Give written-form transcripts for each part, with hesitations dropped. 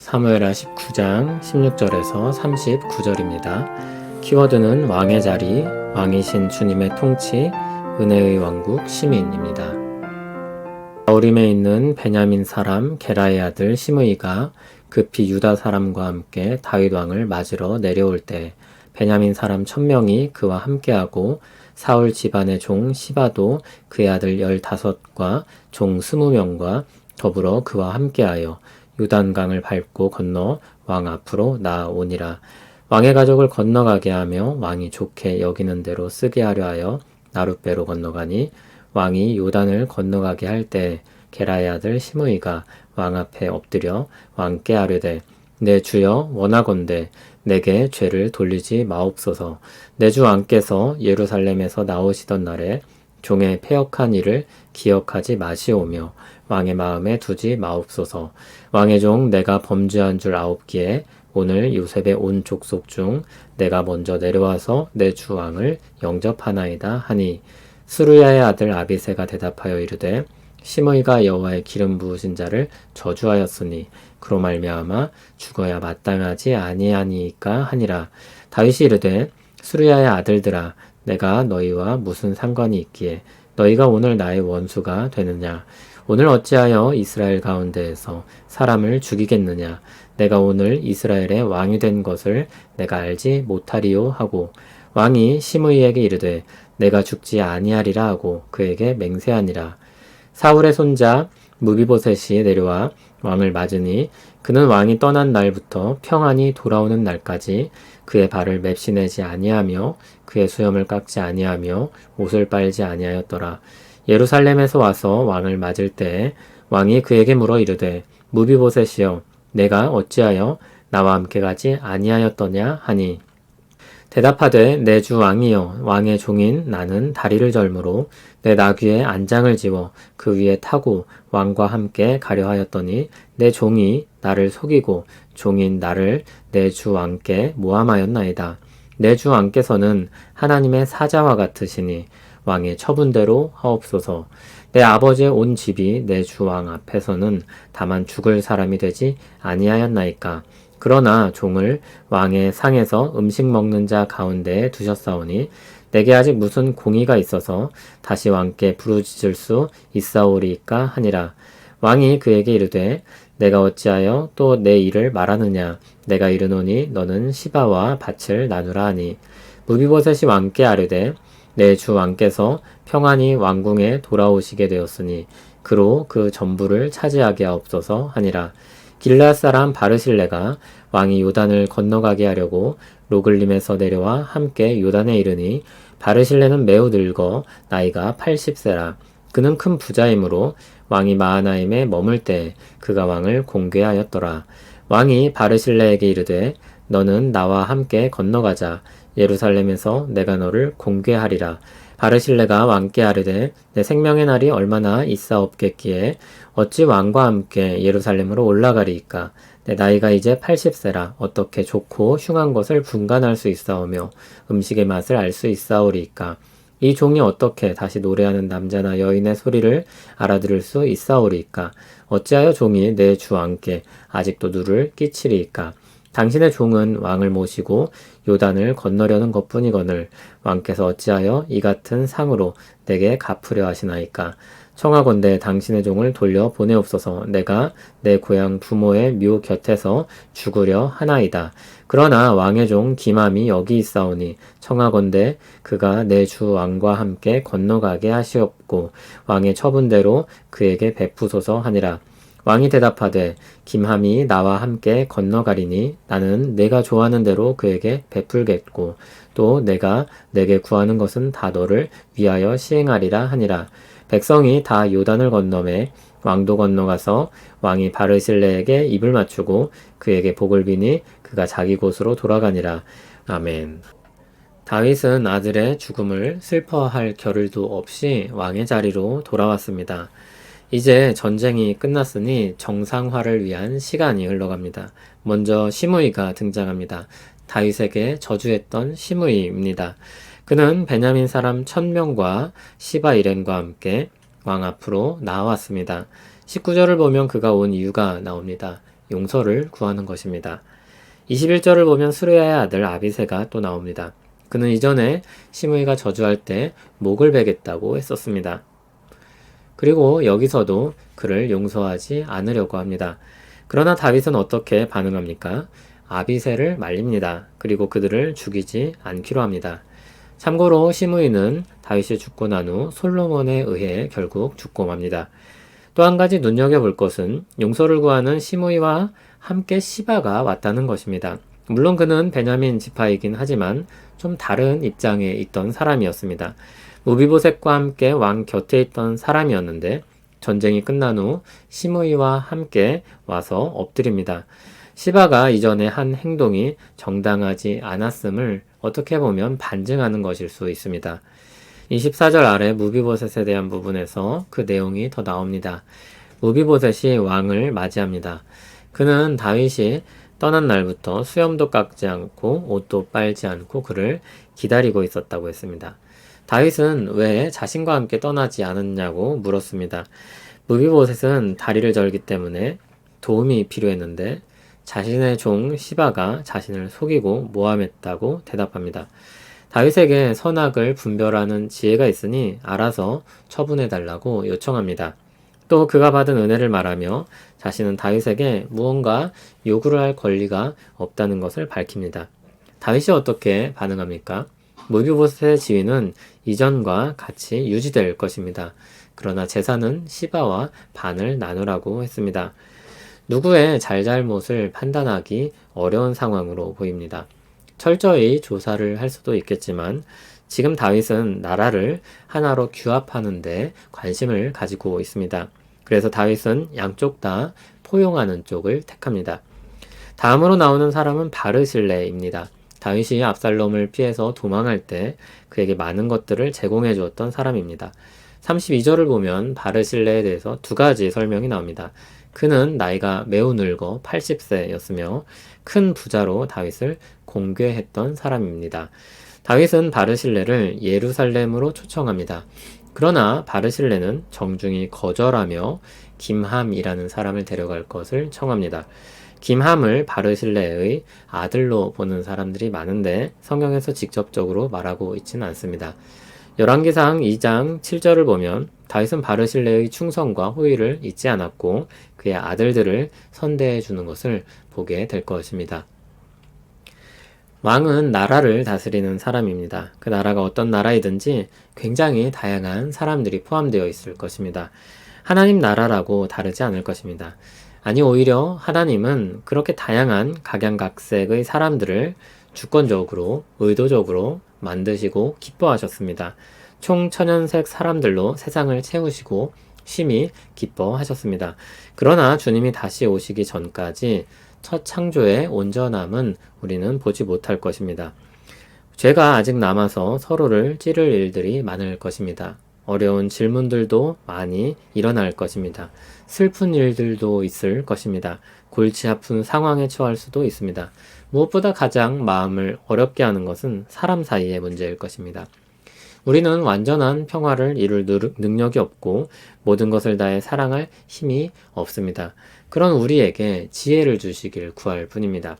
사무엘하 19장 16절에서 39절입니다. 키워드는 왕의 자리, 왕이신 주님의 통치, 은혜의 왕국 시민입니다. 바울임에 있는 베냐민 사람 게라의 아들 시므이가 급히 유다 사람과 함께 다윗 왕을 맞으러 내려올 때 베냐민 사람 1000명이 그와 함께하고 사울 집안의 종 시바도 그의 아들 15과 종 20명과 더불어 그와 함께하여 요단강을 밟고 건너 왕 앞으로 나아오니라. 왕의 가족을 건너가게 하며 왕이 좋게 여기는 대로 쓰게 하려 하여 나룻배로 건너가니 왕이 요단을 건너가게 할 때 게라의 아들 시므이가 왕 앞에 엎드려 왕께 아뢰되 내 주여 원하건대 내게 죄를 돌리지 마옵소서. 내 주 왕께서 예루살렘에서 나오시던 날에 종의 패역한 일을 기억하지 마시오며 왕의 마음에 두지 마옵소서. 왕의 종 내가 범죄한 줄 아옵기에 오늘 요셉의 온 족속 중 내가 먼저 내려와서 내 주 왕을 영접하나이다 하니 스루야의 아들 아비새가 대답하여 이르되 시므이가 여호와의 기름 부으신 자를 저주하였으니 그로 말미암아 죽어야 마땅하지 아니하니이까 하니라. 다윗이 이르되 스루야의 아들들아 내가 너희와 무슨 상관이 있기에 너희가 오늘 나의 원수가 되느냐. 오늘 어찌하여 이스라엘 가운데에서 사람을 죽이겠느냐. 내가 오늘 이스라엘의 왕이 된 것을 내가 알지 못하리요 하고 왕이 시므이에게 이르되 내가 죽지 아니하리라 하고 그에게 맹세하니라. 사울의 손자 무비보셋이 내려와 왕을 맞으니 그는 왕이 떠난 날부터 평안히 돌아오는 날까지 그의 발을 맵시내지 아니하며 그의 수염을 깎지 아니하며 옷을 빨지 아니하였더라. 예루살렘에서 와서 왕을 맞을 때에 왕이 그에게 물어 이르되 무비보셋이여 내가 어찌하여 나와 함께 가지 아니하였더냐 하니 대답하되 내 주 왕이여 왕의 종인 나는 다리를 절므로 내 나귀에 안장을 지워 그 위에 타고 왕과 함께 가려 하였더니 내 종이 나를 속이고 종인 나를 내 주 왕께 모함하였나이다. 내 주 왕께서는 하나님의 사자와 같으시니 왕의 처분대로 하옵소서. 내 아버지의 온 집이 내 주 왕 앞에서는 다만 죽을 사람이 되지 아니하였나이까. 그러나 종을 왕의 상에서 음식 먹는 자 가운데에 두셨사오니 내게 아직 무슨 공의가 있어서 다시 왕께 부르짖을 수 있사오리이까 하니라. 왕이 그에게 이르되 내가 어찌하여 또 내 일을 말하느냐. 내가 이르노니 너는 시바와 밭을 나누라 하니 무비보셋이 왕께 아뢰되 내 주 왕께서 평안히 왕궁에 돌아오시게 되었으니 그로 그 전부를 차지하게 하옵소서 하니라. 길르앗 사람 바르실레가 왕이 요단을 건너가게 하려고 로글림에서 내려와 함께 요단에 이르니 바르실레는 매우 늙어 나이가 80세라. 그는 큰 부자이므로 왕이 마하나임에 머물 때 그가 왕을 공개하였더라. 왕이 바르실레에게 이르되 너는 나와 함께 건너가자. 예루살렘에서 내가 너를 공개하리라. 바르실레가 왕께 아뢰되 내 생명의 날이 얼마나 있사옵겠기에 어찌 왕과 함께 예루살렘으로 올라가리이까. 내 나이가 이제 80세라 어떻게 좋고 흉한 것을 분간할 수 있사오며 음식의 맛을 알 수 있사오리이까. 이 종이 어떻게 다시 노래하는 남자나 여인의 소리를 알아들을 수 있사오리이까. 어찌하여 종이 내 주 왕께 아직도 누를 끼치리이까. 당신의 종은 왕을 모시고 요단을 건너려는 것뿐이거늘 왕께서 어찌하여 이 같은 상으로 내게 갚으려 하시나이까. 청하건대 당신의 종을 돌려 보내옵소서. 내가 내 고향 부모의 묘 곁에서 죽으려 하나이다. 그러나 왕의 종 기맘이 여기 있사오니 청하건대 그가 내 주 왕과 함께 건너가게 하시옵고 왕의 처분대로 그에게 베푸소서 하니라. 왕이 대답하되 김함이 나와 함께 건너가리니 나는 내가 좋아하는 대로 그에게 베풀겠고 또 내가 내게 구하는 것은 다 너를 위하여 시행하리라 하니라. 백성이 다 요단을 건너매 왕도 건너가서 왕이 바르실레에게 입을 맞추고 그에게 복을 비니 그가 자기 곳으로 돌아가니라. 아멘. 다윗은 아들의 죽음을 슬퍼할 겨를도 없이 왕의 자리로 돌아왔습니다. 이제 전쟁이 끝났으니 정상화를 위한 시간이 흘러갑니다. 먼저 시므이가 등장합니다. 다윗에게 저주했던 시므이입니다. 그는 베냐민 사람 1000명과 시바 일행과 함께 왕 앞으로 나왔습니다. 19절을 보면 그가 온 이유가 나옵니다. 용서를 구하는 것입니다. 21절을 보면 수르야의 아들 아비새가 또 나옵니다. 그는 이전에 시므이가 저주할 때 목을 베겠다고 했었습니다. 그리고 여기서도 그를 용서하지 않으려고 합니다. 그러나 다윗은 어떻게 반응합니까? 아비새를 말립니다. 그리고 그들을 죽이지 않기로 합니다. 참고로 시므이는 다윗이 죽고 난 후 솔로몬에 의해 결국 죽고 맙니다. 또 한 가지 눈여겨볼 것은 용서를 구하는 시므이와 함께 시바가 왔다는 것입니다. 물론 그는 베냐민 지파이긴 하지만 좀 다른 입장에 있던 사람이었습니다. 무비보셋과 함께 왕 곁에 있던 사람이었는데 전쟁이 끝난 후 시므이와 함께 와서 엎드립니다. 시바가 이전에 한 행동이 정당하지 않았음을 어떻게 보면 반증하는 것일 수 있습니다. 24절 아래 무비보셋에 대한 부분에서 그 내용이 더 나옵니다. 무비보셋이 왕을 맞이합니다. 그는 다윗이 떠난 날부터 수염도 깎지 않고 옷도 빨지 않고 그를 기다리고 있었다고 했습니다. 다윗은 왜 자신과 함께 떠나지 않았냐고 물었습니다. 무비보셋은 다리를 절기 때문에 도움이 필요했는데 자신의 종 시바가 자신을 속이고 모함했다고 대답합니다. 다윗에게 선악을 분별하는 지혜가 있으니 알아서 처분해달라고 요청합니다. 또 그가 받은 은혜를 말하며 자신은 다윗에게 무언가 요구를 할 권리가 없다는 것을 밝힙니다. 다윗이 어떻게 반응합니까? 무비보셋의 지위는 이전과 같이 유지될 것입니다. 그러나 재산은 시바와 반을 나누라고 했습니다. 누구의 잘잘못을 판단하기 어려운 상황으로 보입니다. 철저히 조사를 할 수도 있겠지만 지금 다윗은 나라를 하나로 규합하는 데 관심을 가지고 있습니다. 그래서 다윗은 양쪽 다 포용하는 쪽을 택합니다. 다음으로 나오는 사람은 바르실레입니다. 다윗이 압살롬을 피해서 도망할 때 그에게 많은 것들을 제공해 주었던 사람입니다. 32절을 보면 바르실레에 대해서 두 가지 설명이 나옵니다. 그는 나이가 매우 늙어 80세였으며 큰 부자로 다윗을 공궤했던 사람입니다. 다윗은 바르실레를 예루살렘으로 초청합니다. 그러나 바르실레는 정중히 거절하며 김함이라는 사람을 데려갈 것을 청합니다. 김함을 바르실레의 아들로 보는 사람들이 많은데 성경에서 직접적으로 말하고 있지는 않습니다. 열왕기상 2장 7절을 보면 다윗은 바르실레의 충성과 호의를 잊지 않았고 그의 아들들을 선대해 주는 것을 보게 될 것입니다. 왕은 나라를 다스리는 사람입니다. 그 나라가 어떤 나라이든지 굉장히 다양한 사람들이 포함되어 있을 것입니다. 하나님 나라라고 다르지 않을 것입니다. 아니 오히려 하나님은 그렇게 다양한 각양각색의 사람들을 주권적으로 의도적으로 만드시고 기뻐하셨습니다. 총 천연색 사람들로 세상을 채우시고 심히 기뻐하셨습니다. 그러나 주님이 다시 오시기 전까지 첫 창조의 온전함은 우리는 보지 못할 것입니다. 죄가 아직 남아서 서로를 찌를 일들이 많을 것입니다. 어려운 질문들도 많이 일어날 것입니다. 슬픈 일들도 있을 것입니다. 골치 아픈 상황에 처할 수도 있습니다. 무엇보다 가장 마음을 어렵게 하는 것은 사람 사이의 문제일 것입니다. 우리는 완전한 평화를 이룰 능력이 없고 모든 것을 다해 사랑할 힘이 없습니다. 그런 우리에게 지혜를 주시길 구할 뿐입니다.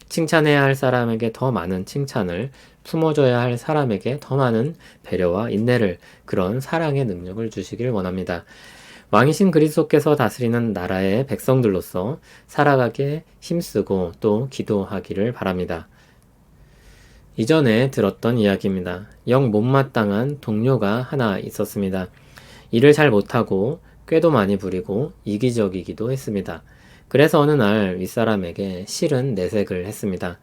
칭찬해야 할 사람에게 더 많은 칭찬을, 품어줘야 할 사람에게 더 많은 배려와 인내를, 그런 사랑의 능력을 주시길 원합니다. 왕이신 그리스도께서 다스리는 나라의 백성들로서 살아가기에 힘쓰고 또 기도하기를 바랍니다. 이전에 들었던 이야기입니다. 영 못마땅한 동료가 하나 있었습니다. 일을 잘 못하고 꾀도 많이 부리고 이기적이기도 했습니다. 그래서 어느 날 윗사람에게 싫은 내색을 했습니다.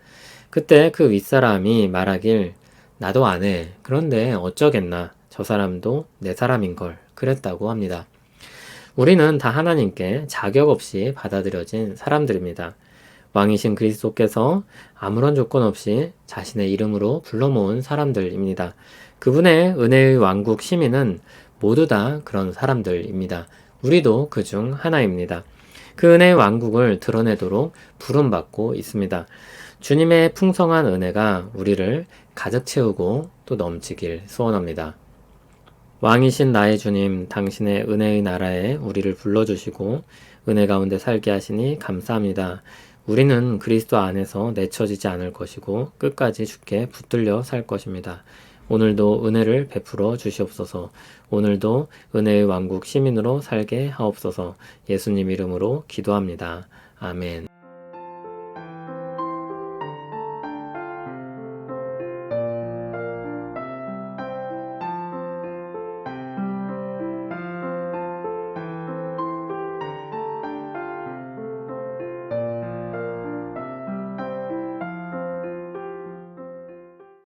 그때 그 윗사람이 말하길 나도 안 해. 그런데 어쩌겠나. 저 사람도 내 사람인걸. 그랬다고 합니다. 우리는 다 하나님께 자격 없이 받아들여진 사람들입니다. 왕이신 그리스도께서 아무런 조건 없이 자신의 이름으로 불러 모은 사람들입니다. 그분의 은혜의 왕국 시민은 모두 다 그런 사람들입니다. 우리도 그중 하나입니다. 그 은혜의 왕국을 드러내도록 부름받고 있습니다. 주님의 풍성한 은혜가 우리를 가득 채우고 또 넘치길 소원합니다. 왕이신 나의 주님, 당신의 은혜의 나라에 우리를 불러주시고 은혜 가운데 살게 하시니 감사합니다. 우리는 그리스도 안에서 내쳐지지 않을 것이고 끝까지 주께 붙들려 살 것입니다. 오늘도 은혜를 베풀어 주시옵소서. 오늘도 은혜의 왕국 시민으로 살게 하옵소서. 예수님 이름으로 기도합니다. 아멘.